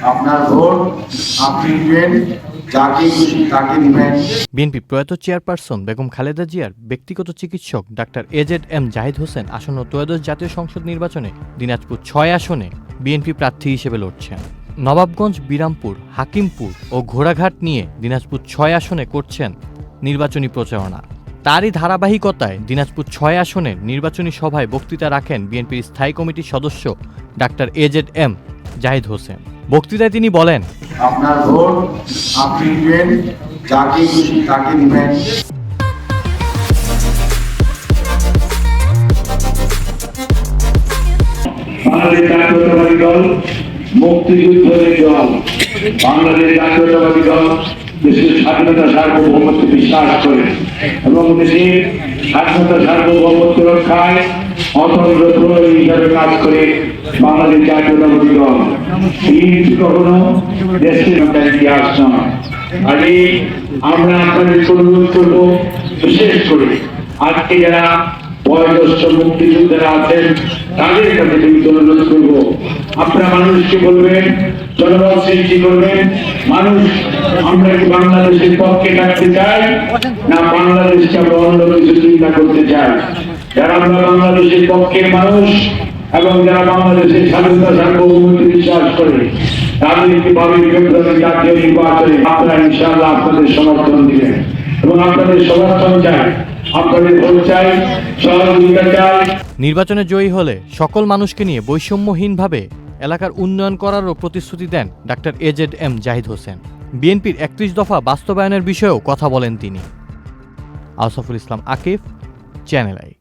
আপনার ভোট আপনি দিবেন, যাকে খুশি তাকে দিবেন। বিএনপি প্রয়াত চেয়ারপারসন বেগম খালেদা জিয়ার ব্যক্তিগত চিকিৎসক ডাক্তার এজেড-এম জাহিদ হোসেন আসন্ন ত্রয়োদশ জাতীয় সংসদ নির্বাচনে দিনাজপুর ৬ আসনে বিএনপি প্রার্থী হিসেবে লড়ছেন। নবাবগঞ্জ, বিরামপুর, হাকিমপুর ও ঘোড়াঘাট নিয়ে দিনাজপুর ৬ আসনে করছেন নির্বাচনী প্রচারণা। তারই ধারাবাহিকতায় দিনাজপুর ৬ আসনের নির্বাচনী সভায় বক্তৃতা রাখেন বিএনপির স্থায়ী কমিটির সদস্য ডাক্তার এজেড-এম জাহিদ হোসেন। বক্তৃতায় তিনি বলেন, আপনার ভোট আপনি দিবেন, যাকে খুশি তাকে দিবেন। বাংলাদেশ জাতীয়তাবাদী দল মুক্তিযুদ্ধের দল। বাংলাদেশ জাতীয়তাবাদী দল দেশের স্বাধীনতা সার্বভৌমত্বে বিশ্বাস করে এবং দেশের স্বাধীনতা সার্বভৌমত্ব রক্ষায় অতন্ত্র প্রহরী হিসাবে কাজ করে বাংলাদেশ জাতীয়তাবাদী দল। কখনো দেশের ইতিহাস নয়। আজকে আমরা আপনাদের অনুরোধ করবো, বিশেষ করে আজকে যারা বয়োজ্যেষ্ঠ মুক্তিযোদ্ধারা আছেন তাদের কাছে অনুরোধ করবো, আপনারা মানুষকে বলবেন, জনমত সৃষ্টি করবেন। মানুষ আমরা কি বাংলাদেশের পক্ষে থাকতে চাই, না বাংলাদেশকে আমরা অন্য কিছু চিন্তা করতে চাই? যারা আমরা বাংলাদেশের পক্ষের মানুষ এবং যারা বাংলাদেশের স্বাধীনতা সার্বভৌমত্বে বিশ্বাস করে তাদেরকে ভাবে ফেব্রুয়ারি জাতীয় নির্বাচনে আপনারা ইনশাআল্লাহ আপনাদের সমর্থন দিবেন এবং আপনাদের সমর্থন চাই, আপনাদের ভোট চাই, সহযোগিতা চাই। নির্বাচনে জয়ী হলে সকল মানুষকে নিয়ে বৈষম্যহীনভাবে এলাকার উন্নয়ন করারও প্রতিশ্রুতি দেন ডাক্তার এজেড-এম জাহিদ হোসেন। বিএনপির ৩১ দফা বাস্তবায়নের বিষয়েও কথা বলেন তিনি। আউসাফুল ইসলাম আকিফ, চ্যানেল আই।